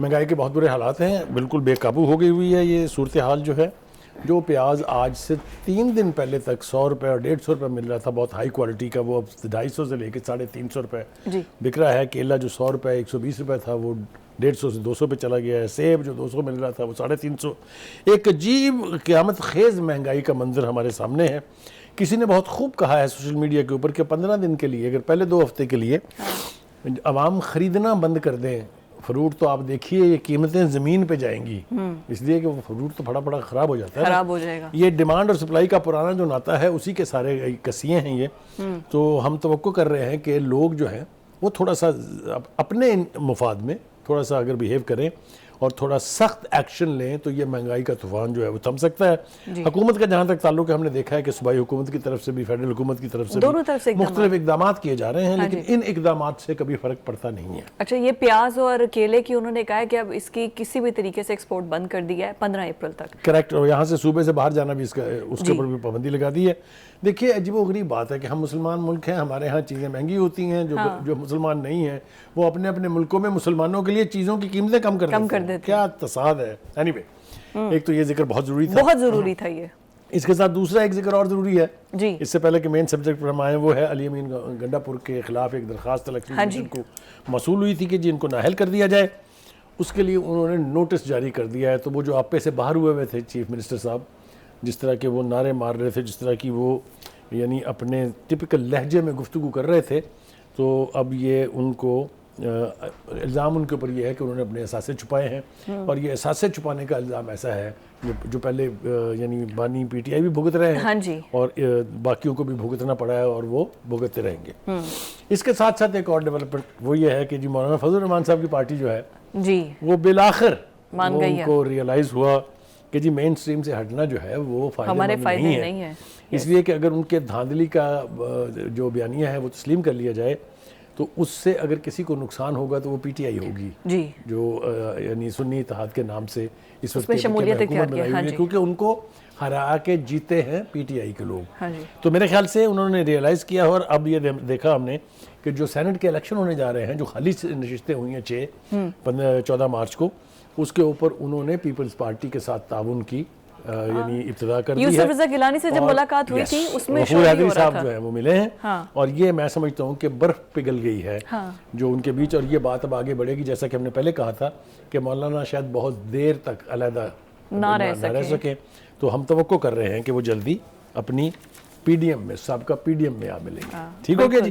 महंगाई के बहुत बुरे हालात हैं, बिल्कुल बेकाबू हो गई हुई है ये सूरत हाल जो है। जो प्याज आज से 3 दिन पहले तक 100 रुपये और 150 रुपये मिल रहा था बहुत हाई क्वालिटी का, वो अब 250 से लेकर 350 रुपये बिक रहा है। केला जो 100 रुपये 120 रुपये था वो 150 से 200 पे चला गया है। सेब जो 200 मिल रहा था वो 350। एक अजीब क़यामत खेज़ महंगाई का मंजर हमारे सामने है। किसी ने बहुत खूब कहा है सोशल मीडिया के ऊपर कि 15 दिन के लिए, अगर पहले 2 हफ्ते के लिए आवाम ख़रीदना बंद कर दें फ्रूट, तो आप देखिए ये कीमतें ज़मीन पे जाएंगी, इसलिए कि वो फ्रूट तो फटाफट ख़राब हो जाता है, ख़राब हो जाएगा। ये डिमांड और सप्लाई का पुराना जो नाता है उसी के सारे कसिए हैं ये। तो हम तवक्को कर रहे हैं कि लोग जो हैं वो थोड़ा सा अपने मुफाद में थोड़ा सा अगर बिहेव करें और थोड़ा सख्त एक्शन लें तो ये महंगाई का तूफान जो है वो थम सकता है। हुकूमत का जहाँ तक ताल्लुक है, हमने देखा है कि सूबाई हुकूमत की तरफ से भी, फेडरल हुकूमत की तरफ से दोनों तरफ से मुख्तलिफ इकदाम किए जा रहे हैं, लेकिन इन इकदाम से कभी फर्क पड़ता नहीं है। अच्छा, ये प्याज और केले की उन्होंने कहा है कि अब इसकी किसी भी तरीके से एक्सपोर्ट बंद कर दिया है 15 अप्रैल तक। करेक्ट। और यहाँ से सूबे से बाहर जाना भी उसके ऊपर भी पाबंदी लगा दी है। देखिए अजीबोगरीब बात है कि हम मुसलमान मुल्क हैं, हमारे यहाँ चीज़ें महंगी होती हैं, जो मुसलमान नहीं हैं वो अपने अपने मुल्कों में मुसलमानों के लिए चीज़ों की कीमतें कम कर देते हैं। क्या तसाद है। एनीवे, एक तो ये जिक्र बहुत ज़रूरी था ये। इसके साथ दूसरा एक जिक्र और ज़रूरी है जी। इससे पहले कि मेन सब्जेक्ट पर हम आए, वो है अली अमीन गंडापुर के खिलाफ एक दरखास्त इलेक्शन कमीशन को मसूल हुई थी कि जी इनको नाअहल कर दिया जाए। उसके लिए उन्होंने नोटिस जारी कर दिया है। तो वो जो आपे से बाहर हुए थे चीफ मिनिस्टर साहब, जिस तरह के वो नारे मार रहे थे, जिस तरह की वो यानी अपने टिपिकल लहजे में गुफ्तगू कर रहे थे, तो अब ये उनको इल्ज़ाम उनके ऊपर ये है कि उन्होंने अपने एहसासे छुपाए हैं। और ये एहसासे छुपाने का इल्ज़ाम ऐसा है जो पहले यानी बानी पीटीआई भी भुगत रहे हैं और बाकियों को भी भुगतना पड़ा है और वो भुगतते रहेंगे। इसके साथ साथ एक और डेवलपमेंट वो ये है कि जी मौलाना फजल रहमान साहब की पार्टी जो है जी वो बिलाखिर उनको रियलाइज़ हुआ कि जी मेन स्ट्रीम से हटना जो है वो फायदेमंद नहीं है। इसलिए कि अगर उनके धांधली का जो बयानिया है वो तस्लीम कर लिया जाए तो उससे अगर किसी को नुकसान होगा तो वो पीटीआई होगी जी, जो यानी सुन्नी इत्तेहाद के नाम से इस वक्त हुकूमत बनाई हुई है, क्योंकि उनको हरा के जीते हैं पीटीआई के लोग। तो मेरे ख्याल से उन्होंने रियलाइज़ किया और अब ये देखा हमने कि जो सेनेट के इलेक्शन होने जा रहे हैं, जो खाली नशिस्तें हुई हैं 14 मार्च को, उसके ऊपर उन्होंने पीपल्स पार्टी के साथ ताउन की यानी इब्तिदा कर दी है। यूसुफ रज़ा गिलानी से जब मुलाकात हुई थी उसमें हैदरी साहब जो है वो मिले हैं और ये मैं समझता हूँ कि बर्फ पिघल गई है जो उनके बीच, और ये बात अब आगे बढ़ेगी। जैसा कि हमने पहले कहा था कि मौलाना शायद बहुत देर तक अलहदा ना रह सके, तो हम तवक्को कर रहे हैं कि वो जल्दी अपनी पीडीएम में, सबका पीडीएम में आ मिलेंगे। ठीक हो गया जी।